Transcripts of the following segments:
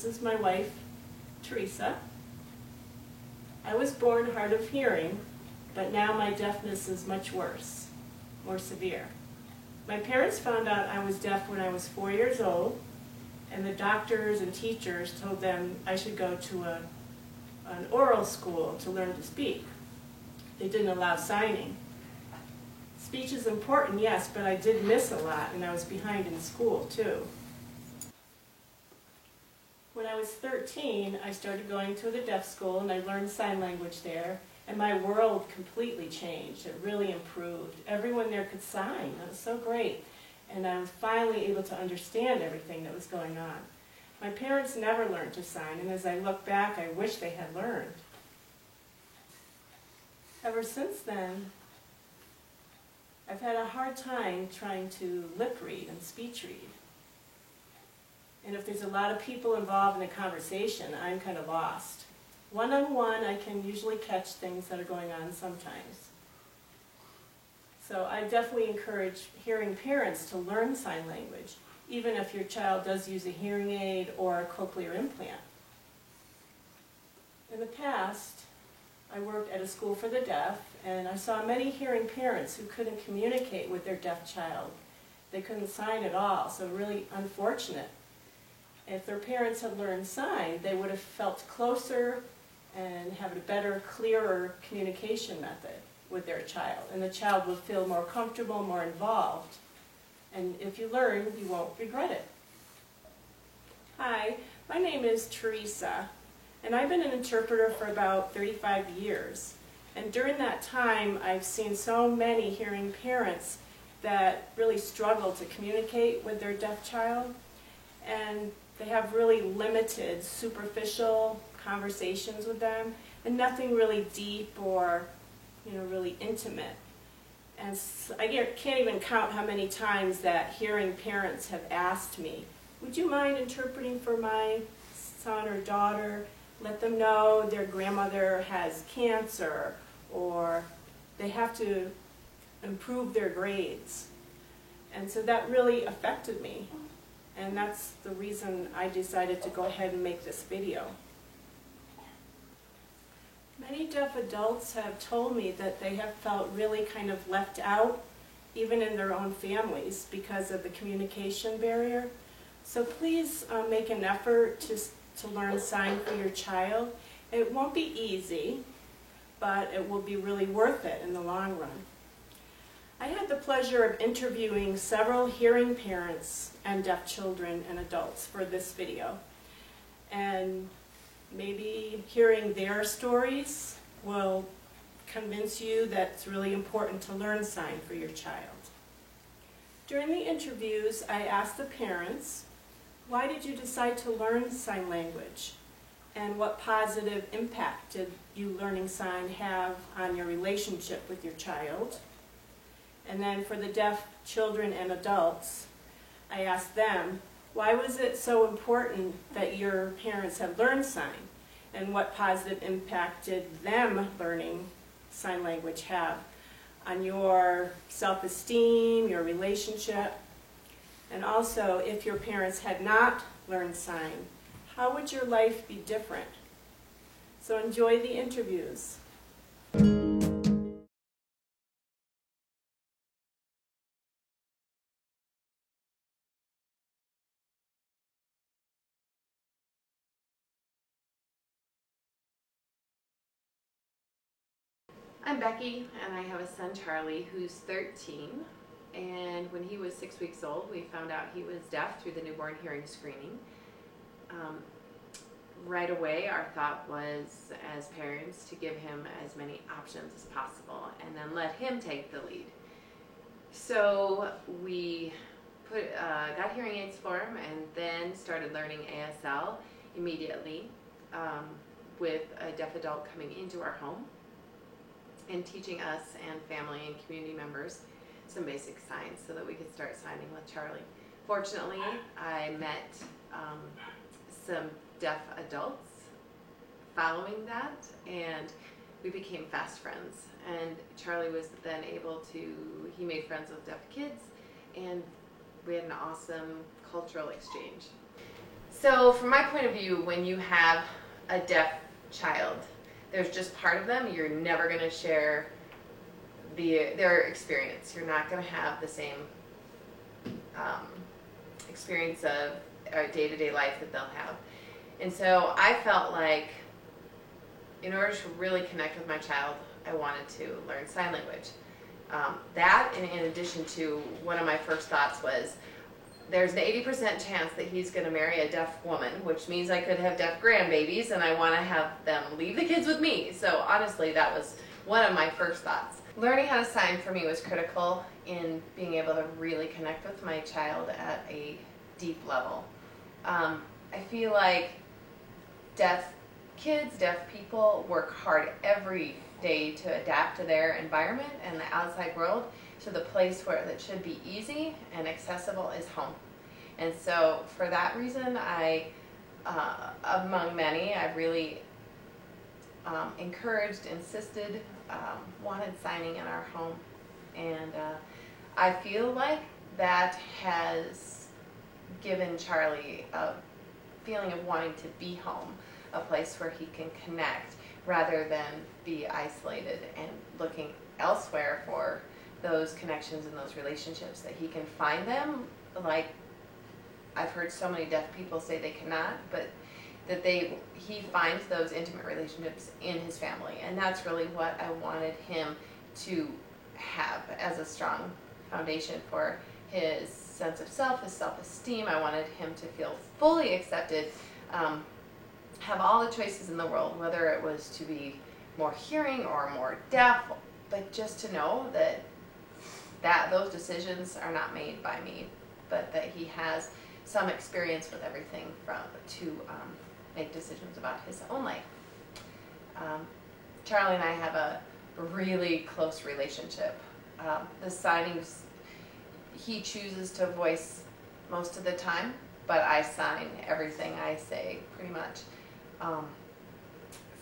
This is my wife, Teresa. I was born hard of hearing, but now my deafness is much worse, more severe. My parents found out I was deaf when I was 4 years old, and the doctors and teachers told them I should go to an oral school to learn to speak. They didn't allow signing. Speech is important, yes, but I did miss a lot, and I was behind in school, too. When I was 13, I started going to the deaf school, and I learned sign language there, and my world completely changed. It really improved. Everyone there could sign. That was so great. And I was finally able to understand everything that was going on. My parents never learned to sign, and as I look back, I wish they had learned. Ever since then, I've had a hard time trying to lip read and speech read. And if there's a lot of people involved in a conversation, I'm kind of lost. One-on-one, I can usually catch things that are going on sometimes. So I definitely encourage hearing parents to learn sign language, even if your child does use a hearing aid or a cochlear implant. In the past, I worked at a school for the deaf, and I saw many hearing parents who couldn't communicate with their deaf child. They couldn't sign at all, so really unfortunate. If their parents had learned sign, they would have felt closer and have a better, clearer communication method with their child. And the child will feel more comfortable, more involved. And if you learn, you won't regret it. Hi, my name is Teresa, and I've been an interpreter for about 35 years. And during that time, I've seen so many hearing parents that really struggle to communicate with their deaf child. And they have really limited, superficial conversations with them, and nothing really deep or, really intimate. And I can't even count how many times that hearing parents have asked me, would you mind interpreting for my son or daughter? Let them know their grandmother has cancer, or they have to improve their grades. And so that really affected me. And that's the reason I decided to go ahead and make this video. Many deaf adults have told me that they have felt really kind of left out, even in their own families, because of the communication barrier. So please make an effort to learn sign for your child. It won't be easy, but it will be really worth it in the long run. I had the pleasure of interviewing several hearing parents and deaf children and adults for this video. And maybe hearing their stories will convince you that it's really important to learn sign for your child. During the interviews, I asked the parents, why did you decide to learn sign language? And what positive impact did you learning sign have on your relationship with your child? And then for the deaf children and adults, I asked them, why was it so important that your parents have learned sign? And what positive impact did them learning sign language have on your self-esteem, your relationship? And also, if your parents had not learned sign, how would your life be different? So enjoy the interviews. I'm Becky, and I have a son, Charlie, who's 13. And when he was 6 weeks old, we found out he was deaf through the newborn hearing screening. Right away, our thought was, as parents, to give him as many options as possible and then let him take the lead. So we got hearing aids for him and then started learning ASL immediately with a deaf adult coming into our home and teaching us and family and community members some basic signs so that we could start signing with Charlie. Fortunately, I met some deaf adults following that, and we became fast friends. And Charlie was then able to, he made friends with deaf kids, and we had an awesome cultural exchange. So from my point of view, when you have a deaf child, there's just part of them. You're never going to share their experience. You're not going to have the same experience of day-to-day life that they'll have. And so I felt like in order to really connect with my child, I wanted to learn sign language. That, in addition to one of my first thoughts was, there's an 80% chance that he's going to marry a deaf woman, which means I could have deaf grandbabies, and I want to have them leave the kids with me. So honestly, that was one of my first thoughts. Learning how to sign for me was critical in being able to really connect with my child at a deep level. I feel like deaf kids, deaf people work hard every day to adapt to their environment and the outside world. So the place where it should be easy and accessible is home. And so for that reason, among many, I really encouraged, insisted, wanted signing in our home. And I feel like that has given Charlie a feeling of wanting to be home, a place where he can connect rather than be isolated and looking elsewhere for those connections and those relationships, that he can find them. Like I've heard so many deaf people say they cannot, but that he finds those intimate relationships in his family. And that's really what I wanted him to have as a strong foundation for his sense of self, his self-esteem. I wanted him to feel fully accepted, have all the choices in the world, whether it was to be more hearing or more deaf, but just to know that those decisions are not made by me, but that he has some experience with everything to make decisions about his own life. Charlie and I have a really close relationship. The signings, he chooses to voice most of the time, but I sign everything I say pretty much.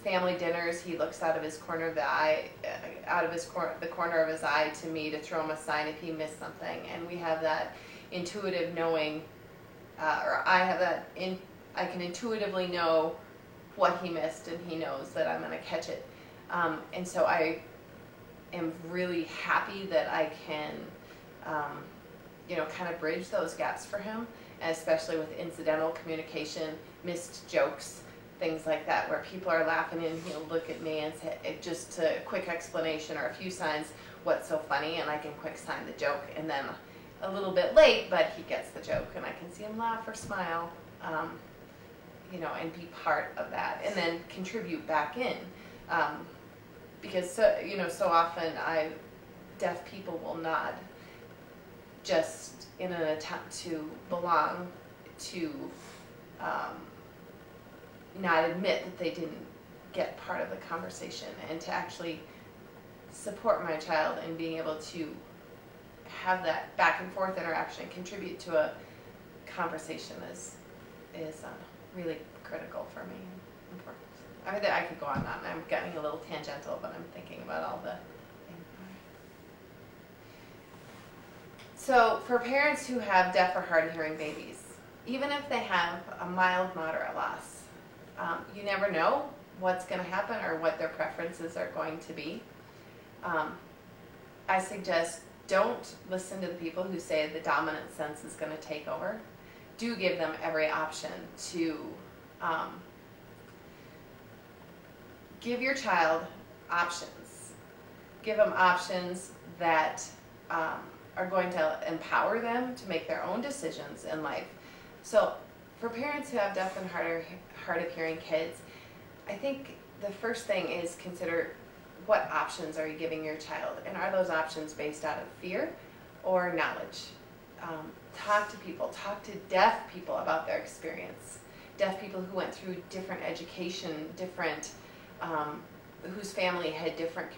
Family dinners, he looks out of his corner of the eye, the corner of his eye to me to throw him a sign if he missed something, and we have that intuitive knowing, or I can intuitively know what he missed, and he knows that I'm going to catch it, and so I am really happy that I can, kind of bridge those gaps for him, especially with incidental communication, missed jokes, things like that, where people are laughing and he'll look at me and say, just a quick explanation or a few signs, what's so funny, and I can quick sign the joke, and then a little bit late, but he gets the joke, and I can see him laugh or smile, and be part of that, and then contribute back in, because so often deaf people will nod, just in an attempt to belong, to not admit that they didn't get part of the conversation, and to actually support my child in being able to have that back and forth interaction and contribute to a conversation is really critical for me, important. I could go on and on. I'm getting a little tangential, but I'm thinking about all the things. So for parents who have deaf or hard of hearing babies, even if they have a mild, moderate loss, you never know what's going to happen or what their preferences are going to be. I suggest don't listen to the people who say the dominant sense is going to take over. Do give them every option to give your child options. Give them options that are going to empower them to make their own decisions in life. So for parents who have deaf and hard of hearing kids, I think the first thing is consider what options are you giving your child, and are those options based out of fear or knowledge? Talk to people, talk to deaf people about their experience. Deaf people who went through different education, whose family had different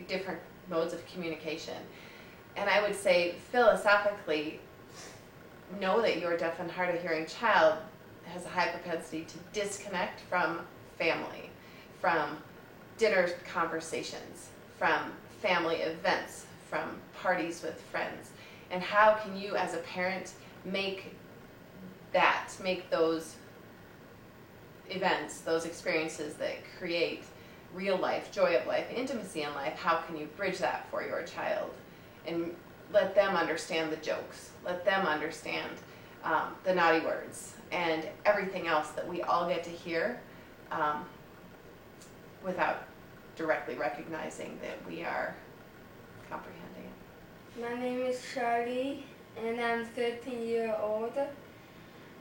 different modes of communication. And I would say philosophically, know that your deaf and hard of hearing child has a high propensity to disconnect from family, from dinner conversations, from family events, from parties with friends. And how can you as a parent make that, make those events, those experiences that create real life, joy of life, intimacy in life, how can you bridge that for your child? And let them understand the jokes, let them understand the naughty words, and everything else that we all get to hear without directly recognizing that we are comprehending it. My name is Charlie, and I'm 13 years old.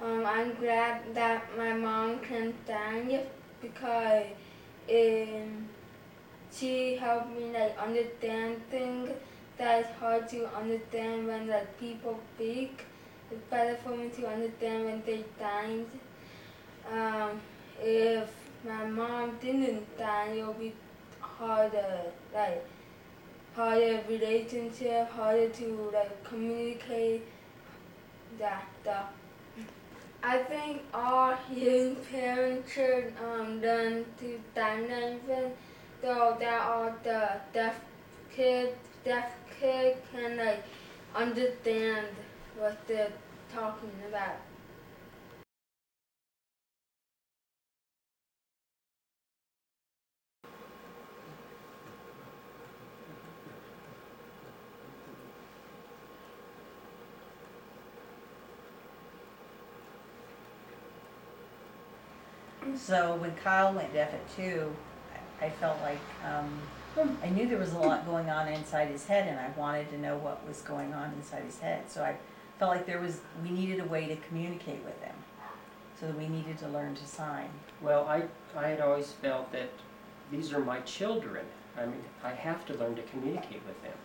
I'm glad that my mom can sing because she helped me understand things that is hard to understand when people speak. It's better for me to understand when they sing. If my mom didn't sing, it would be harder, harder relationship, harder to communicate that stuff. I think all young parents should learn to sign language, so that all the deaf kids can understand what they're talking about. So when Kyle went deaf at 2, I felt like I knew there was a lot going on inside his head, and I wanted to know what was going on inside his head. So I felt like we needed a way to communicate with him, so that we needed to learn to sign. Well, I had always felt that these are my children. I mean, I have to learn to communicate with them.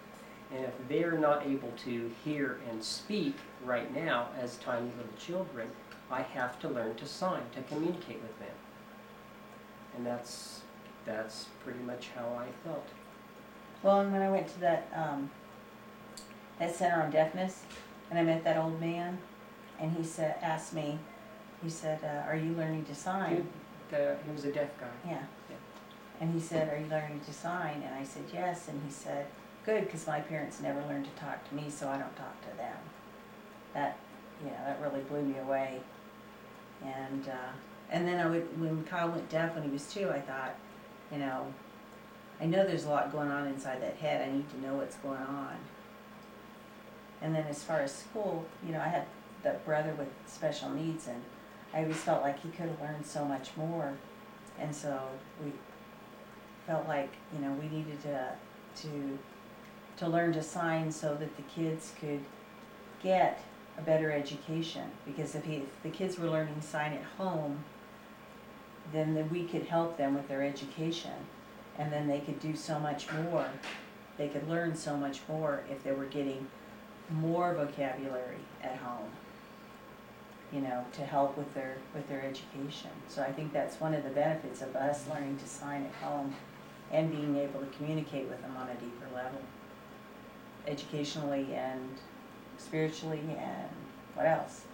And if they're not able to hear and speak right now as tiny little children, I have to learn to sign, to communicate with them. And that's pretty much how I felt. Well, and when I went to that Center on Deafness, and I met that old man, and he asked me, are you learning to sign? He was a deaf guy. Yeah. Yeah. And he said, are you learning to sign? And I said, yes. And he said, good, because my parents never learned to talk to me, so I don't talk to them. That really blew me away. And then when Kyle went deaf when he was 2, I thought, I know there's a lot going on inside that head. I need to know what's going on. And then as far as school, I had that brother with special needs, and I always felt like he could have learned so much more. And so we felt like, we needed to learn to sign so that the kids could get a better education. Because if the kids were learning to sign at home, then we could help them with their education. And then they could do so much more. They could learn so much more if they were getting more vocabulary at home, to help with their education. So I think that's one of the benefits of us learning to sign at home and being able to communicate with them on a deeper level, educationally and spiritually, and what else?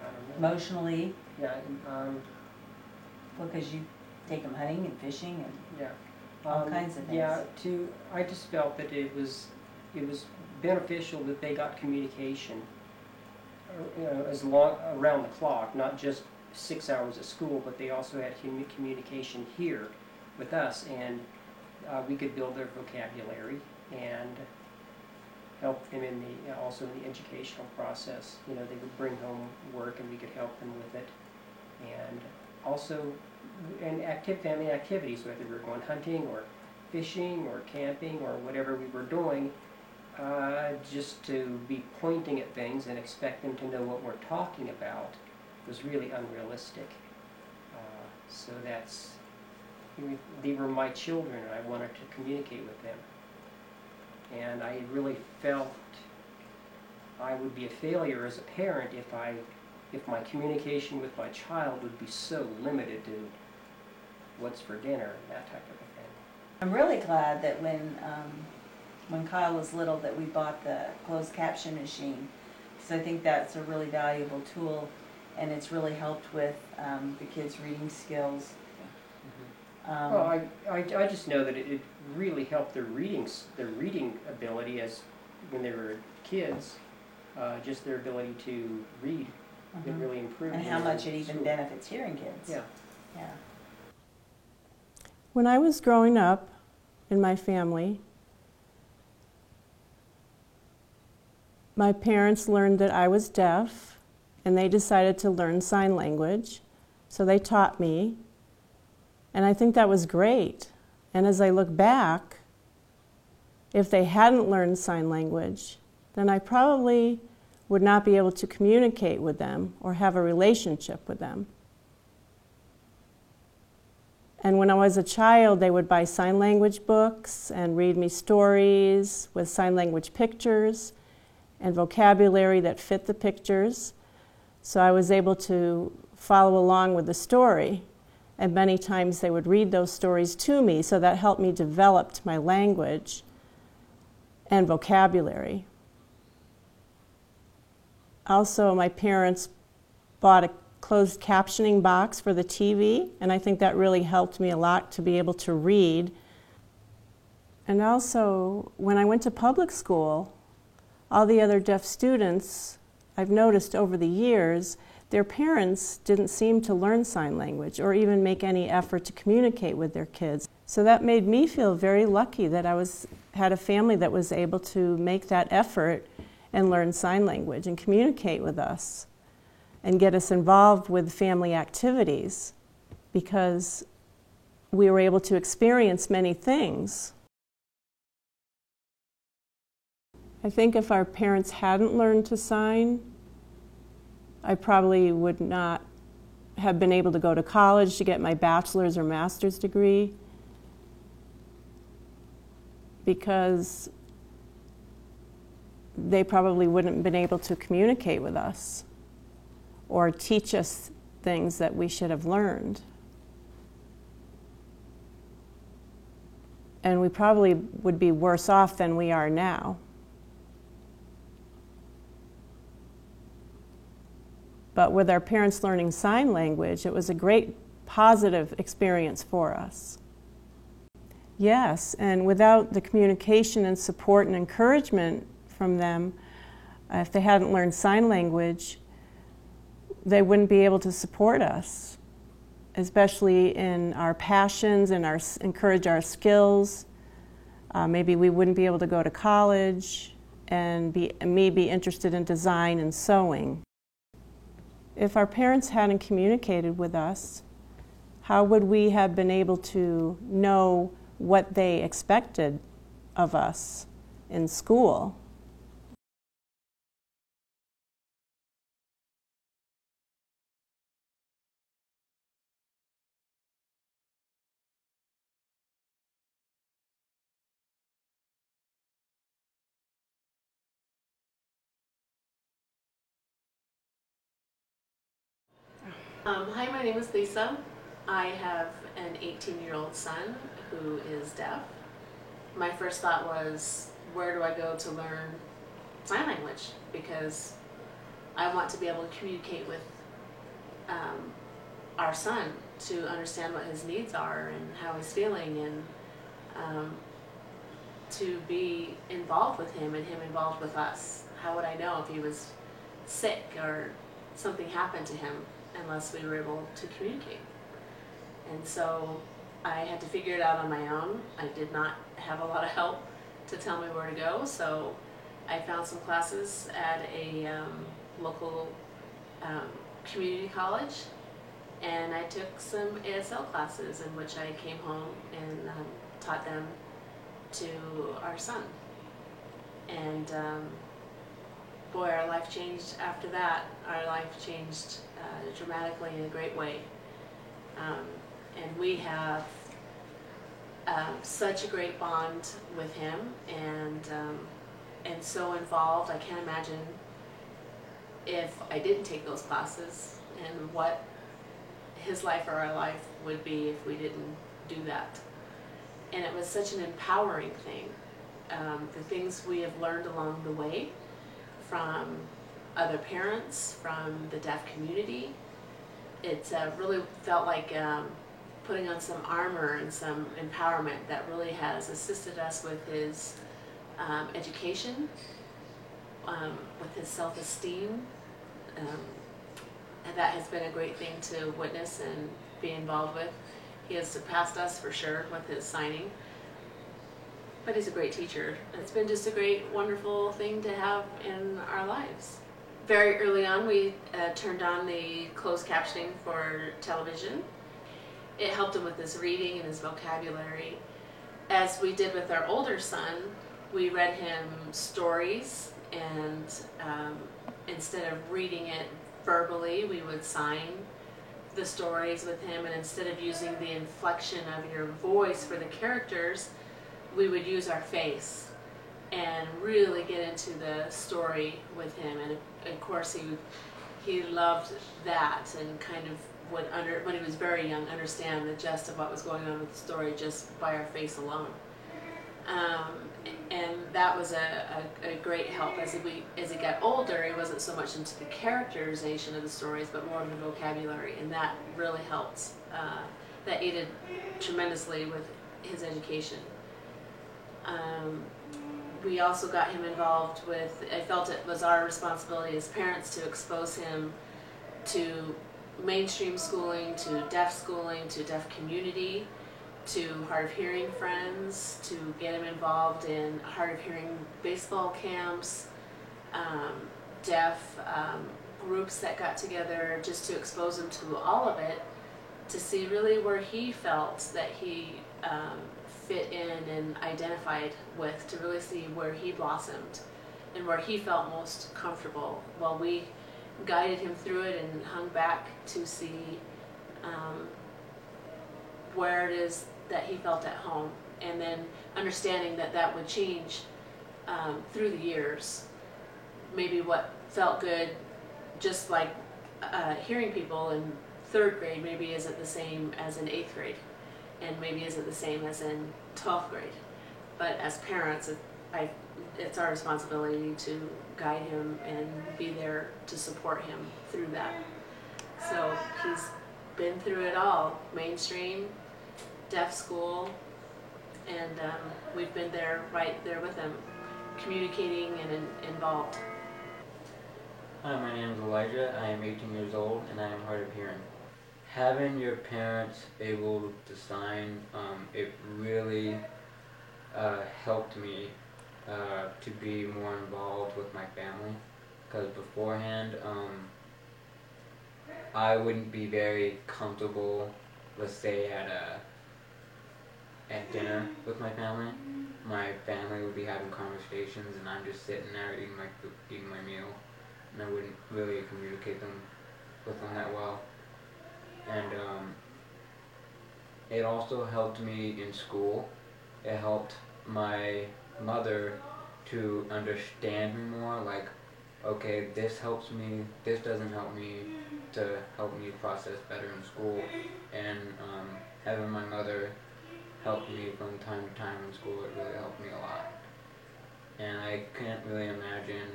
I don't know. Emotionally, Yeah. because you take them hunting and fishing and Yeah. all kinds of things. Yeah. I just felt that it was beneficial that they got communication, around the clock, not just 6 hours at school, but they also had communication here with us, and we could build their vocabulary and help them also in the educational process. They would bring home work, and we could help them with it, and also in family activities, whether we were going hunting or fishing or camping or whatever we were doing. Just to be pointing at things and expect them to know what we're talking about was really unrealistic. So they were my children, and I wanted to communicate with them. And I really felt I would be a failure as a parent if my communication with my child would be so limited to what's for dinner, that type of a thing. I'm really glad that when Kyle was little that we bought the closed caption machine, because I think that's a really valuable tool, and it's really helped with the kids' reading skills. Well, I just know that it really helped their reading ability as when they were kids, just their ability to read. It Mhm. really improved. And how much it even benefits hearing kids. Yeah. Yeah. When I was growing up in my family, my parents learned that I was deaf, and they decided to learn sign language. So they taught me, and I think that was great. And as I look back, if they hadn't learned sign language, then I probably would not be able to communicate with them or have a relationship with them. And when I was a child, they would buy sign language books and read me stories with sign language pictures and vocabulary that fit the pictures. So I was able to follow along with the story. And many times they would read those stories to me, so that helped me develop my language and vocabulary. Also, my parents bought a closed captioning box for the TV, and I think that really helped me a lot to be able to read. And also, when I went to public school, all the other deaf students, I've noticed over the years, their parents didn't seem to learn sign language or even make any effort to communicate with their kids. So that made me feel very lucky that I had a family that was able to make that effort and learn sign language and communicate with us and get us involved with family activities, because we were able to experience many things. I think if our parents hadn't learned to sign, I probably would not have been able to go to college to get my bachelor's or master's degree, because they probably wouldn't have been able to communicate with us or teach us things that we should have learned. And we probably would be worse off than we are now. But with our parents learning sign language, it was a great positive experience for us. Yes, and without the communication and support and encouragement from them, if they hadn't learned sign language, they wouldn't be able to support us, especially in our passions and encourage our skills. Maybe we wouldn't be able to go to college and be interested in design and sewing. If our parents hadn't communicated with us, how would we have been able to know what they expected of us in school? Hi, my name is Lisa. I have an 18-year-old son who is deaf. My first thought was, where do I go to learn sign language? Because I want to be able to communicate with our son to understand what his needs are and how he's feeling, and to be involved with him and him involved with us. How would I know if he was sick or something happened to him unless we were able to communicate? And so I had to figure it out on my own. I did not have a lot of help to tell me where to go, so I found some classes at a local community college, and I took some ASL classes in which I came home and taught them to our son. And boy, our life changed after that. Our life changed dramatically in a great way. And we have such a great bond with him, and so involved. I can't imagine if I didn't take those classes and what his life or our life would be if we didn't do that. And it was such an empowering thing. The things we have learned along the way from other parents, from the deaf community, it really felt like putting on some armor and some empowerment that really has assisted us with his education with his self-esteem. And that has been a great thing to witness and be involved with. He has surpassed us for sure with his signing. But he's a great teacher. It's been just a great, wonderful thing to have in our lives. Very early on, we turned on the closed captioning for television. It helped him with his reading and his vocabulary. As we did with our older son, we read him stories, and instead of reading it verbally, we would sign the stories with him, and instead of using the inflection of your voice for the characters, we would use our face and really get into the story with him. And of course he loved that, and kind of would, when he was very young, understand the gist of what was going on with the story just by our face alone. And that was a great help. As he got older, he wasn't so much into the characterization of the stories, but more of the vocabulary, and that really helped. That aided tremendously with his education. We also got him involved with, I felt it was our responsibility as parents to expose him to mainstream schooling, to deaf community, to hard of hearing friends, to get him involved in hard of hearing baseball camps, deaf groups that got together, just to expose him to all of it, to see really where he felt that he fit in and identified with, to really see where he blossomed and where he felt most comfortable, while we guided him through it and hung back to see where it is that he felt at home, and then understanding that that would change through the years. Maybe what felt good, just like hearing people in 3rd grade, maybe isn't the same as in 8th grade, and maybe isn't the same as in 12th grade. But as parents, it's our responsibility to guide him and be there to support him through that. So he's been through it all: mainstream, deaf school, and we've been there, right there with him, communicating and involved. Hi, my name is Elijah. I am 18 years old and I am hard of hearing. Having your parents able to sign, it really helped me to be more involved with my family, because beforehand I wouldn't be very comfortable, let's say at dinner with my family. My family would be having conversations and I'm just sitting there eating my meal, and I wouldn't really communicate with them that well. And it also helped me in school. It helped my mother to understand me more, like, okay, this helps me, this doesn't help me, to help me process better in school. And having my mother help me from time to time in school, it really helped me a lot. And I can't really imagine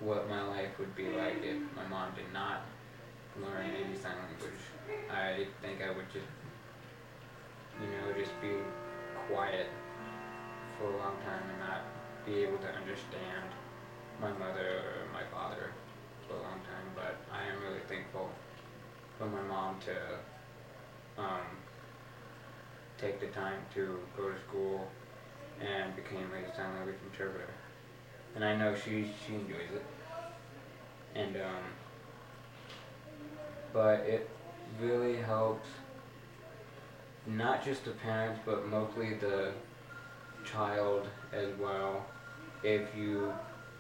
what my life would be like if my mom did not learn any sign language. I think I would just, just be quiet for a long time and not be able to understand my mother or my father for a long time. But I am really thankful for my mom to take the time to go to school and became a sign language interpreter. And I know she enjoys it. And but it really helps not just the parents, but mostly the child as well, if you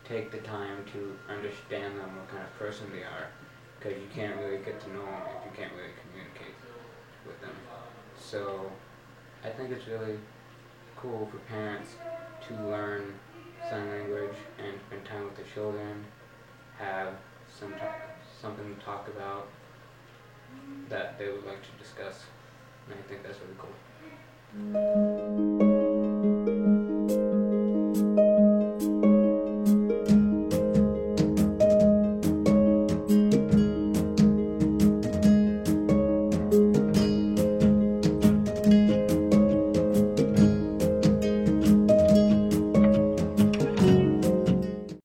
take the time to understand them, what kind of person they are, because you can't really get to know them if you can't really communicate with them. So I think it's really cool for parents to learn sign language and spend time with the children, have something to talk about that they would like to discuss, and I think that's really cool.